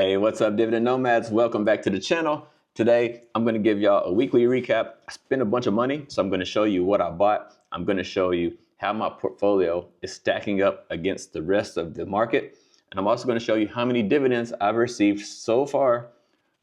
Hey, what's up, Dividend Nomads? Welcome back to the channel. Today, I'm going to give y'all a weekly recap. I spent a bunch of money, so I'm going to show you what I bought. I'm going to show you how my portfolio is stacking up against the rest of the market. And I'm also going to show you how many dividends I've received so far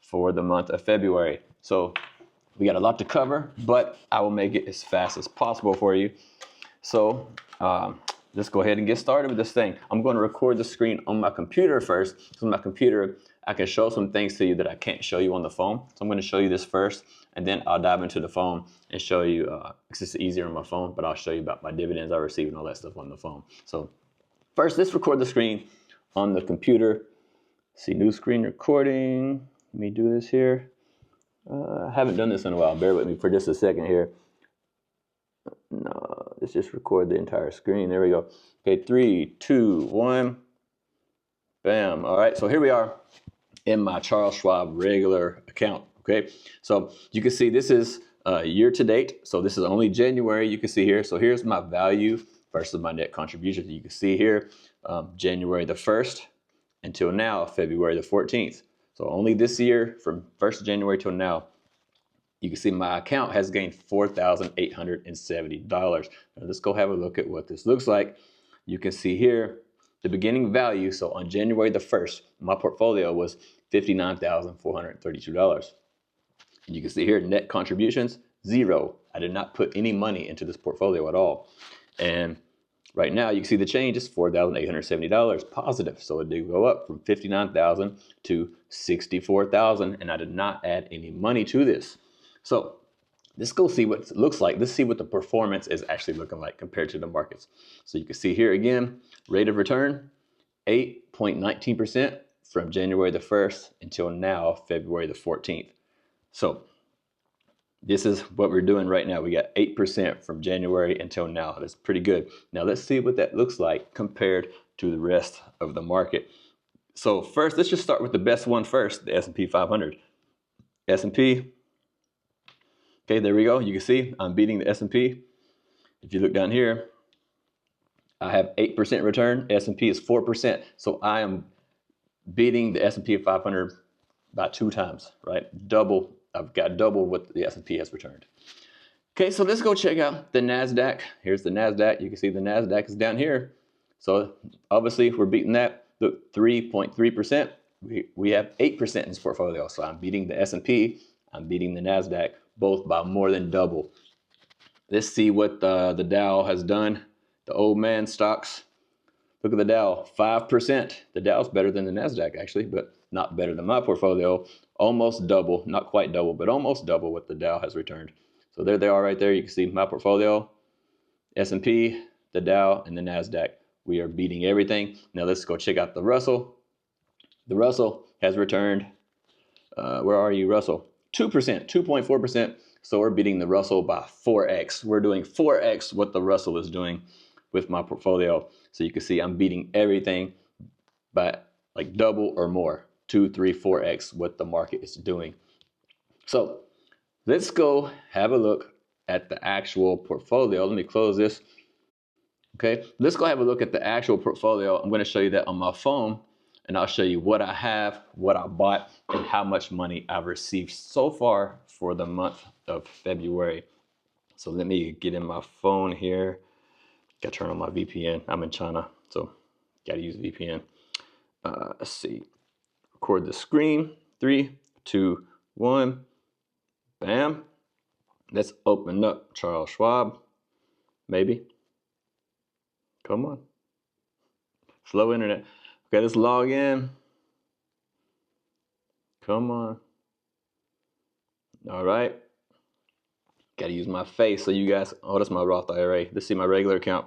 for the month of February. So we got a lot to cover, but I will make it as fast as possible for you. So let's go ahead and get started with this thing. I'm going to record the screen on my computer first. So on my computer, I can show some things to you that I can't show you on the phone. So I'm going to show you this first, and then I'll dive into the phone and show you, it's just easier on my phone, but I'll show you about my dividends I received and all that stuff on the phone. So first, let's record the screen on the computer. See, new screen recording. Let me do this here. I haven't done this in a while. Bear with me for just a second here. No, let's just record the entire screen. There we go. Okay, 3, 2, 1. Bam. All right, so here we are in my Charles Schwab regular account. Okay, so you can see this is year to date. So this is only January. You can see here. So here's my value versus my net contributions. You can see here January the 1st until now, February the 14th. So only this year from 1st of January till now, you can see my account has gained $4,870. Now let's go have a look at what this looks like. You can see here the beginning value. So on January the 1st, my portfolio was $59,432. And you can see here net contributions, 0. I did not put any money into this portfolio at all. And right now you can see the change is $4,870 positive. So it did go up from $59,000 to $64,000, and I did not add any money to this. So let's go see what it looks like. Let's see what the performance is actually looking like compared to the markets. So you can see here again, rate of return, 8.19% from January the 1st until now, February the 14th. So this is what we're doing right now. We got 8% from January until now. That's pretty good. Now let's see what that looks like compared to the rest of the market. So first, let's just start with the best one first, the S&P 500. S&P. Okay, there we go. You can see I'm beating the S&P. If you look down here, I have 8% return. S&P is 4%. So I am beating the S&P 500 by 2 times, right? Double. I've got double what the S&P has returned. Okay, so let's go check out the NASDAQ. Here's the NASDAQ. You can see the NASDAQ is down here. So obviously we're beating that. Look, 3.3%. We have 8% in this portfolio. So I'm beating the S&P. I'm beating the NASDAQ, both by more than double. Let's see what the Dow has done. The old man stocks. Look at the Dow, 5%. The Dow's better than the NASDAQ actually, but not better than my portfolio. Almost double, not quite double, but almost double what the Dow has returned. So there they are right there. You can see my portfolio, S&P, the Dow, and the NASDAQ. We are beating everything. Now let's go check out the Russell. The Russell has returned, where are you, Russell? 2%, 2.4%. So we're beating the Russell by 4x. We're doing 4x what the Russell is doing with my portfolio. So you can see I'm beating everything by like double or more, 2, 3, 4x what the market is doing. So let's go have a look at the actual portfolio. Let me close this. Okay, let's go have a look at the actual portfolio. I'm going to show you that on my phone, and I'll show you what I have, what I bought, and how much money I've received so far for the month of February. So let me get in my phone here. Got to turn on my VPN. I'm in China, so got to use VPN. Let's see. Record the screen. 3, 2, 1. Bam. Let's open up Charles Schwab. Maybe. Come on. Slow internet. Okay, let's log in. Come on. All right. Got to use my face so you guys, oh, that's my Roth IRA. Let's see my regular account.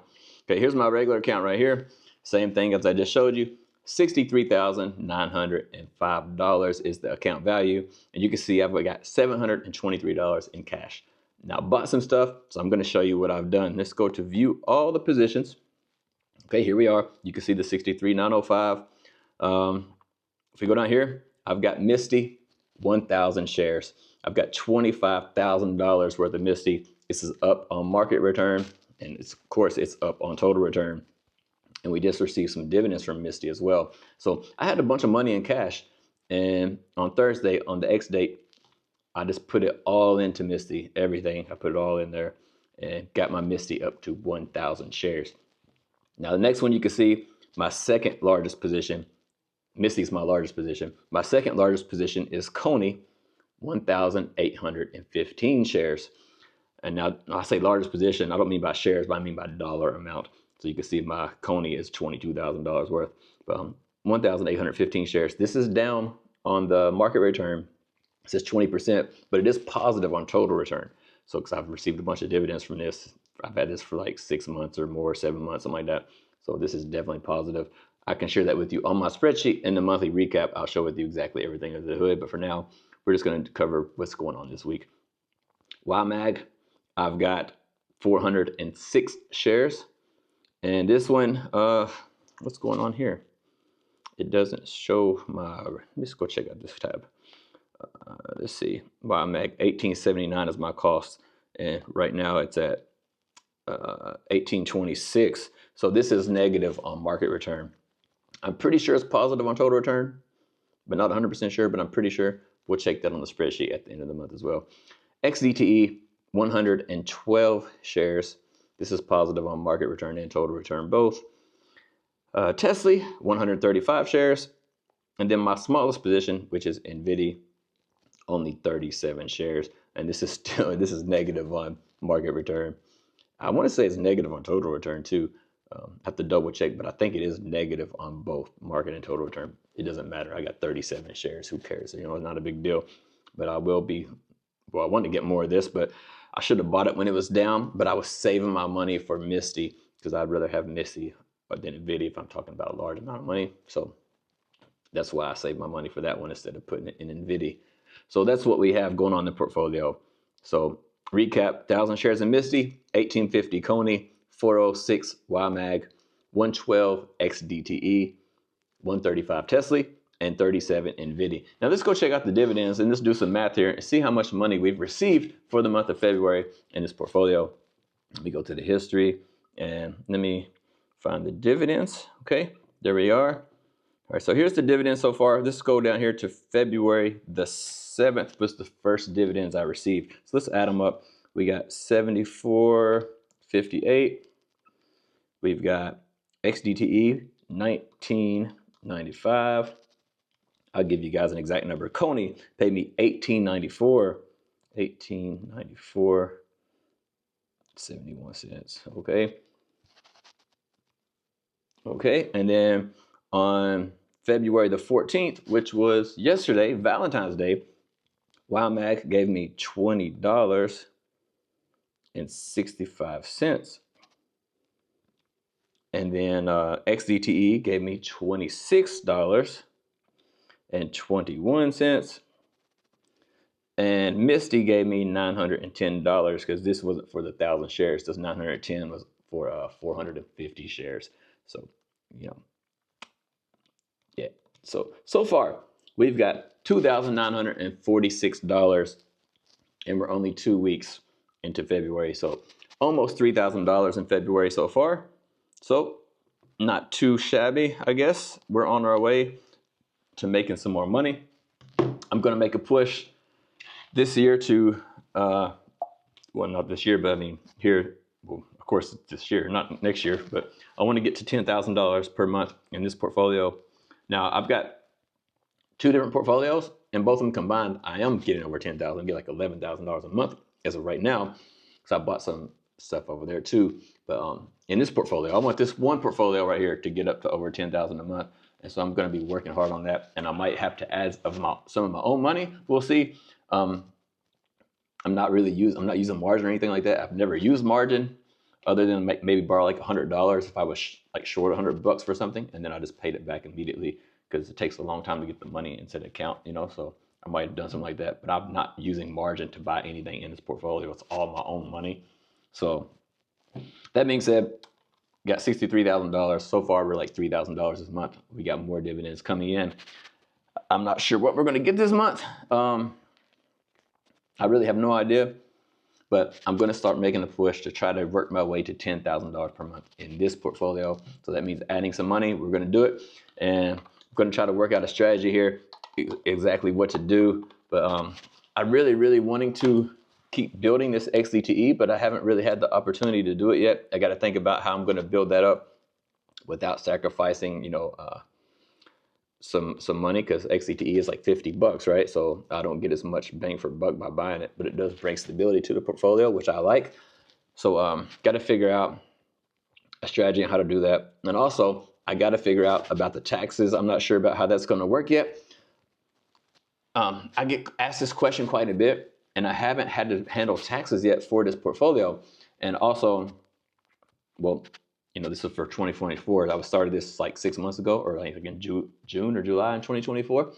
Okay, here's my regular account right here. Same thing as I just showed you. $63,905 is the account value. And you can see I've got $723 in cash. Now I bought some stuff, so I'm going to show you what I've done. Let's go to view all the positions. Okay, here we are. You can see the 63,905. If we go down here, I've got Misty, 1,000 shares. I've got $25,000 worth of Misty. This is up on market return, and of course it's up on total return. And we just received some dividends from Misty as well. So I had a bunch of money in cash, And on Thursday, on the X date, I just put it all into Misty, everything. I put it all in there and got my Misty up to 1,000 shares. Now, the next one you can see, my second largest position, Misty's my largest position. My second largest position is Coney, 1,815 shares. And now I say largest position, I don't mean by shares, but I mean by dollar amount. So you can see my Coney is $22,000 worth. 1,815 shares. This is down on the market return. It says 20%, but it is positive on total return. So because I've received a bunch of dividends from this, I've had this for like 6 months or more, 7 months, something like that. So this is definitely positive. I can share that with you on my spreadsheet. In the monthly recap, I'll show with you exactly everything under the hood. But for now, we're just going to cover what's going on this week. YMAG, I've got 406 shares. And this one, what's going on here? It doesn't show my, let's go check out this tab. Let's see, YMAG 1879 is my cost. And right now it's at 1826. So this is negative on market return. I'm pretty sure it's positive on total return, but not 100% sure, but I'm pretty sure. We'll check that on the spreadsheet at the end of the month as well. XDTE, 112 shares. This is positive on market return and total return both. Tesla, 135 shares. And then my smallest position, which is NVIDIA, only 37 shares. And this is still, this is negative on market return. I want to say it's negative on total return too. I have to double check, but I think it is negative on both market and total return. It doesn't matter. I got 37 shares. Who cares? You know, it's not a big deal. But I will be, well, I wanted to get more of this, but I should have bought it when it was down. But I was saving my money for Misty because I'd rather have Misty than NVIDIA if I'm talking about a large amount of money. So that's why I saved my money for that one instead of putting it in NVIDIA. So that's what we have going on in the portfolio. So recap, 1,000 shares in Misty, 1850 Coney, 406 YMAG, 112 XDTE, 135 Tesla, and 37 NVIDIA. Now let's go check out the dividends and let's do some math here and see how much money we've received for the month of February in this portfolio. Let me go to the history and let me find the dividends. Okay, there we are. All right, so here's the dividends so far. Let's go down here to February the 7th was the first dividends I received. So let's add them up. We got 74.58. We've got XDTE 19.95. I'll give you guys an exact number. Coney paid me 18.94. 18.94. 71 cents. Okay. Okay, and then on February the 14th, which was yesterday, Valentine's Day, YMAG gave me $20.65. And then XDTE gave me $26.21. And Misty gave me $910 because this wasn't for the 1,000 shares. This 910 was for 450 shares. So, you know, yeah. So far, we've got $2,946, and we're only 2 weeks into February. So almost $3,000 in February so far. So not too shabby, I guess. We're on our way to making some more money. I'm going to make a push this year to, well, not this year, but I mean here, well, of course this year, not next year, but I want to get to $10,000 per month in this portfolio. Now I've got 2 different portfolios, and both of them combined, I am getting over 10,000, get like $11,000 a month as of right now, because I bought some stuff over there too. But in this portfolio, I want this one portfolio right here to get up to over 10,000 a month, and so I'm going to be working hard on that. And I might have to add some of my own money. We'll see. I'm not using margin or anything like that. I've never used margin other than maybe borrow like $100 if I was like short $100 for something, and then I just paid it back immediately because it takes a long time to get the money into the account, you know. So I might have done something like that, but I'm not using margin to buy anything in this portfolio. It's all my own money. So that being said, got $63,000 so far. We're like $3,000 this month. We got more dividends coming in. I'm not sure what we're going to get this month. I really have no idea, but I'm going to start making a push to try to work my way to $10,000 per month in this portfolio. So that means adding some money. We're going to do it, and I'm going to try to work out a strategy here. exactly what to do. But I'm really wanting to keep building this XDTE, but I haven't really had the opportunity to do it yet. I got to think about how I'm going to build that up without sacrificing, some money, because XDTE is like $50, right? So I don't get as much bang for buck by buying it, but it does bring stability to the portfolio, which I like. So got to figure out a strategy on how to do that. And also, I got to figure out about the taxes. I'm not sure about how that's going to work yet. I get asked this question quite a bit, and I haven't had to handle taxes yet for this portfolio. And also, well, this is for 2024. I started this like 6 months ago, or like in June or July in 2024,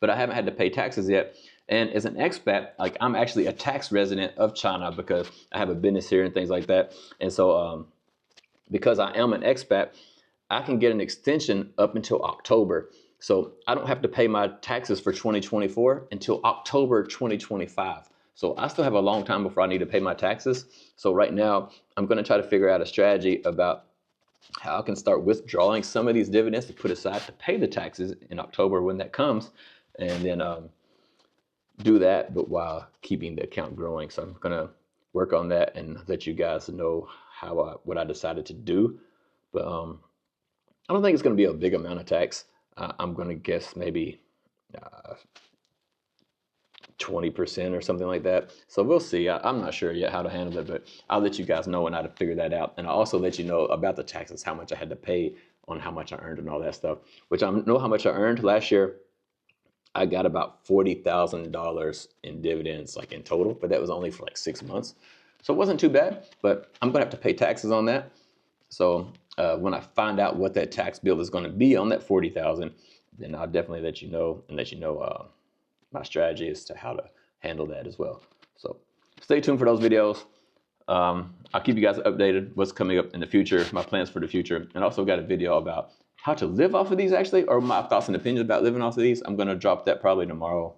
but I haven't had to pay taxes yet. And as an expat, like I'm actually a tax resident of China because I have a business here and things like that. And so because I am an expat, I can get an extension up until October. So I don't have to pay my taxes for 2024 until October 2025. So I still have a long time before I need to pay my taxes. So right now, I'm going to try to figure out a strategy about how I can start withdrawing some of these dividends to put aside to pay the taxes in October when that comes, and then do that, but while keeping the account growing. So I'm going to work on that and let you guys know what I decided to do. But I don't think it's going to be a big amount of tax. I'm going to guess maybe 20% or something like that. So we'll see. I'm not sure yet how to handle it, but I'll let you guys know when I to figure that out. And I'll also let you know about the taxes, how much I had to pay on how much I earned and all that stuff, which I know how much I earned last year. I got about $40,000 in dividends, like in total, but that was only for like 6 months. So it wasn't too bad, but I'm going to have to pay taxes on that. So when I find out what that tax bill is going to be on that 40,000, then I'll definitely let you know, and let you know my strategy as to how to handle that as well. So stay tuned for those videos. I'll keep you guys updated what's coming up in the future, my plans for the future, and also got a video about how to live off of these actually, or my thoughts and opinions about living off of these. I'm going to drop that probably tomorrow.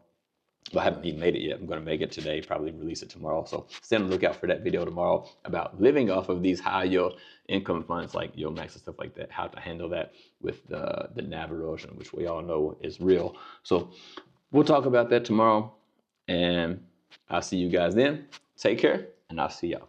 But I haven't even made it yet. I'm going to make it today, probably release it tomorrow. So stay on the lookout for that video tomorrow about living off of these high yield income funds like Max and stuff like that, how to handle that with the NAV erosion, which we all know is real. So we'll talk about that tomorrow, and I'll see you guys then. Take care, and I'll see y'all.